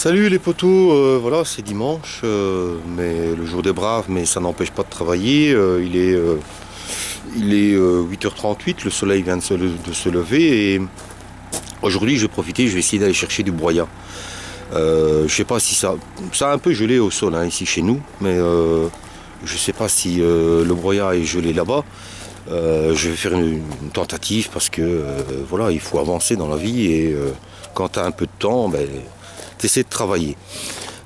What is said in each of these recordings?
Salut les potos, voilà c'est dimanche, mais le jour des braves, mais ça n'empêche pas de travailler. Il est 8h38, le soleil vient de se lever et aujourd'hui je vais profiter, je vais essayer d'aller chercher du broyat. Je sais pas si ça a un peu gelé au sol hein, ici chez nous, mais je sais pas si le broyat est gelé là-bas. Je vais faire une tentative parce que voilà, il faut avancer dans la vie et quand tu as un peu de temps, ben, tu essaies de travailler.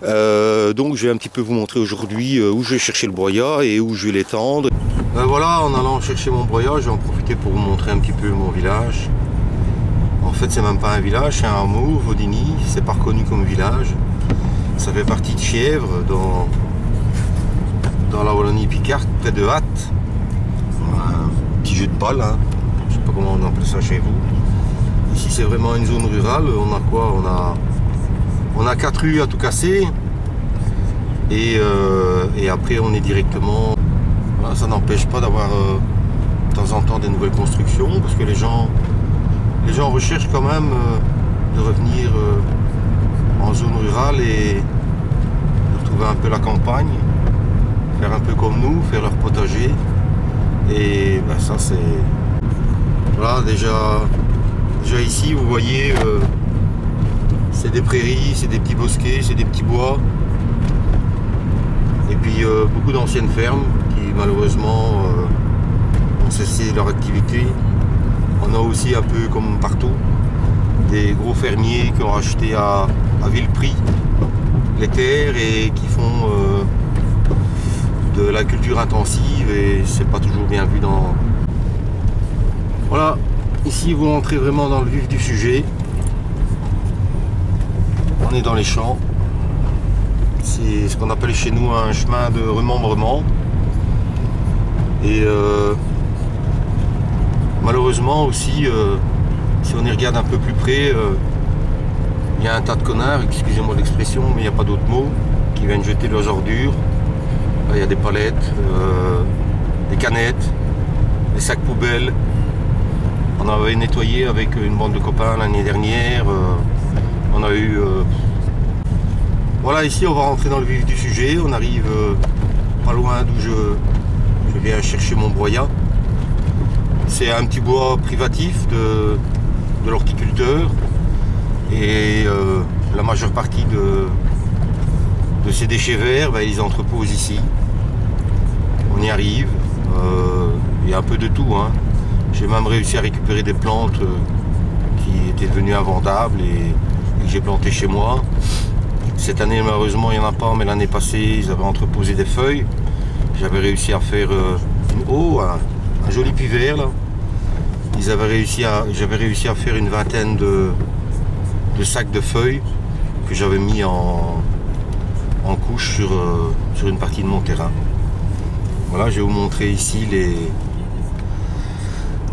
Donc je vais un petit peu vous montrer aujourd'hui où je vais chercher le broyat et où je vais l'étendre. Voilà, en allant chercher mon broyat, je vais en profiter pour vous montrer un petit peu mon village. En fait, c'est même pas un village, c'est un hameau, Vaudigny, c'est pas reconnu comme village. Ça fait partie de Chièvre, dans la Wallonie-Picarde, près de Hatt. Un petit jeu de balle, hein. Je sais pas comment on appelle ça chez vous. Ici, c'est vraiment une zone rurale. On a quoi? On a 4 rues à tout casser. Et après, on est directement... Voilà, ça n'empêche pas d'avoir de temps en temps des nouvelles constructions, parce que les gens recherchent quand même de revenir en zone rurale et de retrouver un peu la campagne, faire un peu comme nous, faire leur potager. Et ben ça c'est... Voilà, déjà ici vous voyez, c'est des prairies, c'est des petits bosquets, c'est des petits bois. Et puis beaucoup d'anciennes fermes qui malheureusement ont cessé leur activité. On a aussi un peu comme partout des gros fermiers qui ont racheté à vil prix les terres et qui font de la culture intensive et c'est pas toujours bien vu dans... Voilà, ici vous entrez vraiment dans le vif du sujet. On est dans les champs. C'est ce qu'on appelle chez nous un chemin de remembrement. Et malheureusement aussi, si on y regarde un peu plus près, il y a un tas de connards, excusez-moi l'expression, mais il n'y a pas d'autre mot, qui viennent jeter leurs ordures. Là, il y a des palettes, des canettes, des sacs poubelles. On avait nettoyé avec une bande de copains l'année dernière. On a eu... Voilà, ici on va rentrer dans le vif du sujet. On arrive pas loin d'où je viens chercher mon broyat. C'est un petit bois privatif de l'horticulteur. Et la majeure partie de ces déchets verts, ben, ils entreposent ici. On y arrive. Il y a un peu de tout. Hein. J'ai même réussi à récupérer des plantes qui étaient devenues invendables et que j'ai plantées chez moi. Cette année, malheureusement, il n'y en a pas, mais l'année passée, ils avaient entreposé des feuilles. J'avais réussi à faire un joli puits vert. Là. J'avais réussi à faire une vingtaine de sacs de feuilles que j'avais mis en couche sur une partie de mon terrain. Voilà, je vais vous montrer ici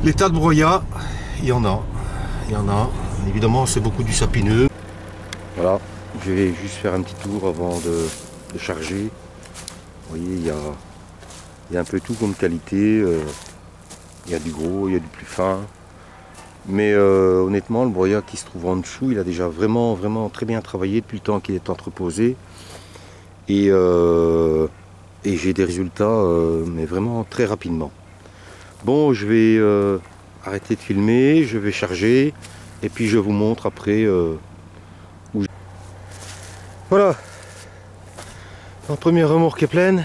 les tas de broyats. Il y en a. Évidemment, c'est beaucoup du sapineux. Voilà, je vais juste faire un petit tour avant de charger. Vous voyez, il y a un peu tout comme qualité. Il y a du gros, il y a du plus fin. Mais honnêtement, le broyat qui se trouve en dessous, il a déjà vraiment très bien travaillé depuis le temps qu'il est entreposé. Et j'ai des résultats, mais vraiment très rapidement. Bon, je vais arrêter de filmer, je vais charger, et puis je vous montre après où je... Voilà, la première remorque est pleine,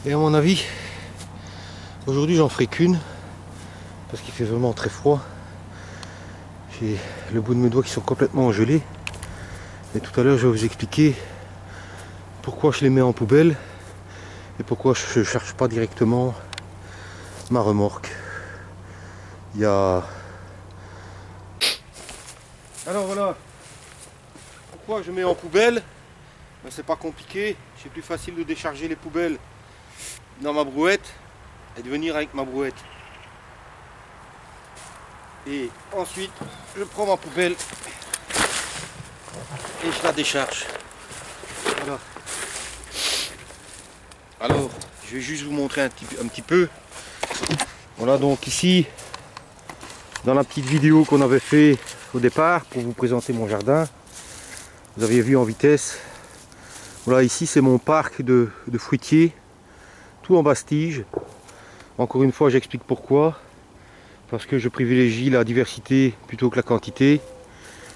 et à mon avis, aujourd'hui j'en ferai qu'une, parce qu'il fait vraiment très froid. J'ai le bout de mes doigts qui sont complètement gelés, et tout à l'heure je vais vous expliquer pourquoi je les mets en poubelle, et pourquoi je ne cherche pas directement ma remorque. Il y a... Alors voilà, pourquoi je mets en poubelle? Ben, c'est pas compliqué, c'est plus facile de décharger les poubelles dans ma brouette et de venir avec ma brouette. Et ensuite, je prends ma poubelle et je la décharge. Voilà. Alors, je vais juste vous montrer un petit peu. Voilà, donc ici, dans la petite vidéo qu'on avait fait au départ pour vous présenter mon jardin, Vous aviez vu en vitesse. Voilà, ici c'est mon parc de fruitiers, tout en bastige. Encore une fois, j'explique pourquoi. Parce que je privilégie la diversité plutôt que la quantité.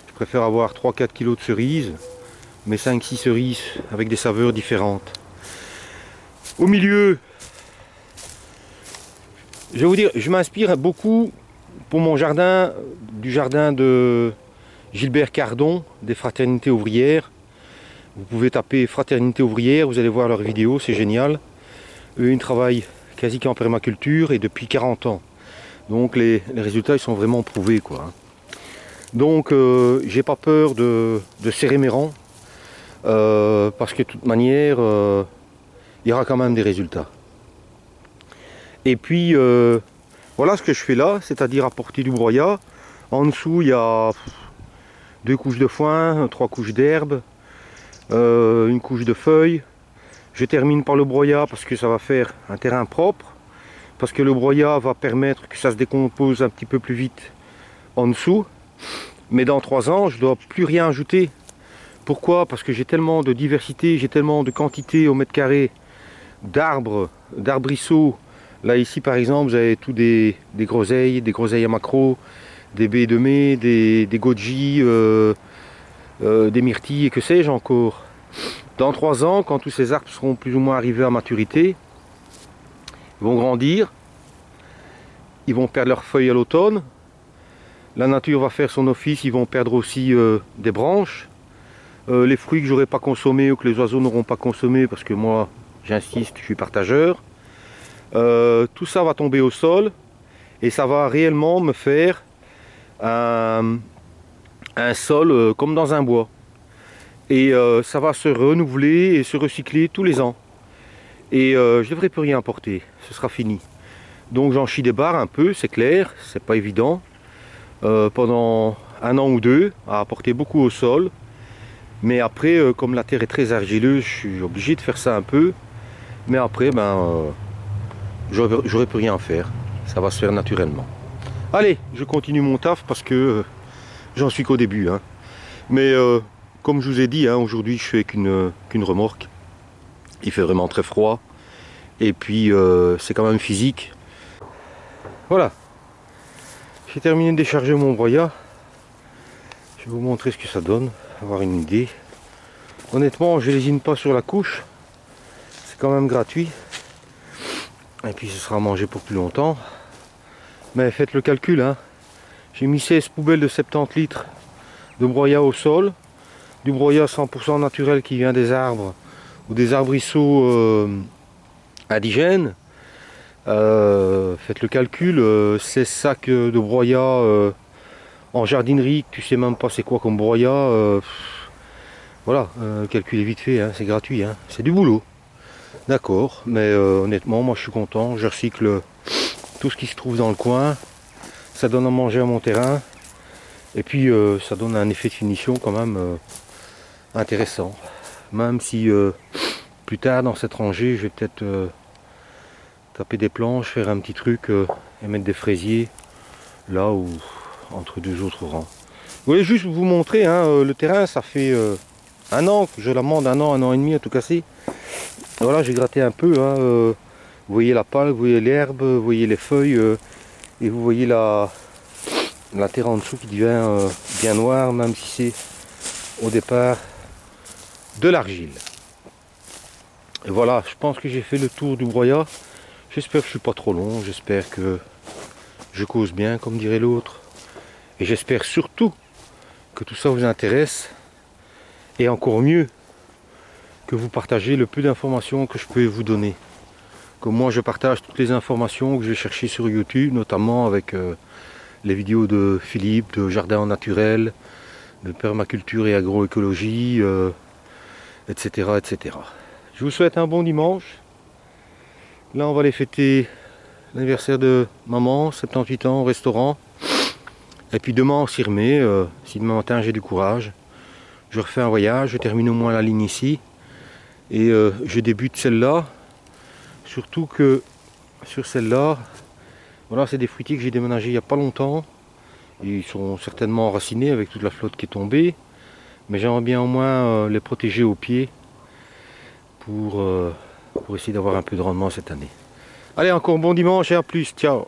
Je préfère avoir 3-4 kg de cerises, mais 5-6 cerises avec des saveurs différentes. Au milieu, je vais vous dire, je m'inspire beaucoup pour mon jardin, du jardin de Gilbert Cardon, des Fraternités Ouvrières. Vous pouvez taper Fraternité Ouvrière, vous allez voir leurs vidéos, c'est génial. Eux, ils travaillent quasi qu'en permaculture et depuis 40 ans. Donc les résultats ils sont vraiment prouvés quoi. Donc j'ai pas peur de serrer mes rangs parce que de toute manière il y aura quand même des résultats. Et puis voilà ce que je fais là, c'est-à-dire apporter du broyat. En dessous il y a 2 couches de foin, 3 couches d'herbe, une couche de feuilles. Je termine par le broyat parce que ça va faire un terrain propre. Parce que le broyat va permettre que ça se décompose un petit peu plus vite en dessous. Mais dans 3 ans, je ne dois plus rien ajouter. Pourquoi? Parce que j'ai tellement de diversité, j'ai tellement de quantité au mètre carré d'arbres, d'arbrisseaux. Là ici par exemple, vous avez tout des groseilles à macro, des baies de mai, des goji, des myrtilles et que sais-je encore. Dans 3 ans, quand tous ces arbres seront plus ou moins arrivés à maturité, ils vont grandir, ils vont perdre leurs feuilles à l'automne, la nature va faire son office, ils vont perdre aussi des branches, les fruits que j'aurai pas consommés ou que les oiseaux n'auront pas consommés, parce que moi j'insiste, je suis partageur, tout ça va tomber au sol et ça va réellement me faire un sol comme dans un bois. Et ça va se renouveler et se recycler tous les ans. Et je ne devrais plus rien apporter, ce sera fini. Donc j'en chie des barres un peu, c'est clair, c'est pas évident. Pendant 1 an ou 2, à apporter beaucoup au sol. Mais après, comme la terre est très argileuse, je suis obligé de faire ça un peu. Mais après, j'aurais plus rien à faire. Ça va se faire naturellement. Allez, je continue mon taf parce que j'en suis qu'au début. Hein. Mais comme je vous ai dit, hein, aujourd'hui je fais qu'une remorque. Il fait vraiment très froid. Et puis c'est quand même physique. Voilà. J'ai terminé de décharger mon broyat. Je vais vous montrer ce que ça donne, avoir une idée. Honnêtement, je lésine pas sur la couche. C'est quand même gratuit. Et puis ce sera à manger pour plus longtemps. Mais faites le calcul. Hein. J'ai mis 16 poubelles de 70 litres de broyat au sol. Du broyat 100% naturel qui vient des arbres ou des arbrisseaux indigènes. Faites le calcul, 16 sacs de broyat en jardinerie, tu sais même pas c'est quoi comme broyat. Voilà, calculez vite fait, hein, c'est gratuit, hein, c'est du boulot. D'accord, mais honnêtement, moi je suis content, je recycle tout ce qui se trouve dans le coin. Ça donne à manger à mon terrain. Et puis ça donne un effet de finition quand même intéressant. Même si plus tard dans cette rangée, je vais peut-être taper des planches, faire un petit truc et mettre des fraisiers là où entre 2 autres rangs. Je voulais juste vous montrer, hein, le terrain, ça fait 1 an que je l'amende, 1 an et demi à tout casser. Voilà, j'ai gratté un peu. Hein, vous voyez la palle, vous voyez l'herbe, vous voyez les feuilles et vous voyez la terre en dessous qui devient bien noire, même si c'est au départ de l'argile. Et voilà, je pense que j'ai fait le tour du broyat. J'espère que je suis pas trop long, j'espère que je cause bien, comme dirait l'autre. Et j'espère surtout que tout ça vous intéresse. Et encore mieux, que vous partagez le peu d'informations que je peux vous donner. Comme moi, je partage toutes les informations que je vais chercher sur YouTube, notamment avec les vidéos de Philippe, de Jardin en Naturel, de permaculture et agroécologie, etc., etc. Je vous souhaite un bon dimanche. Là, on va aller fêter l'anniversaire de maman, 78 ans, au restaurant. Et puis demain, on s'y remet. Si demain matin, j'ai du courage, je refais un voyage, je termine au moins la ligne ici. Et je débute celle-là. Surtout que sur celle-là, voilà, c'est des fruitiers que j'ai déménagés il n'y a pas longtemps. Ils sont certainement enracinés avec toute la flotte qui est tombée. Mais j'aimerais bien au moins les protéger au pied pour essayer d'avoir un peu de rendement cette année. Allez, encore bon dimanche et à plus, ciao.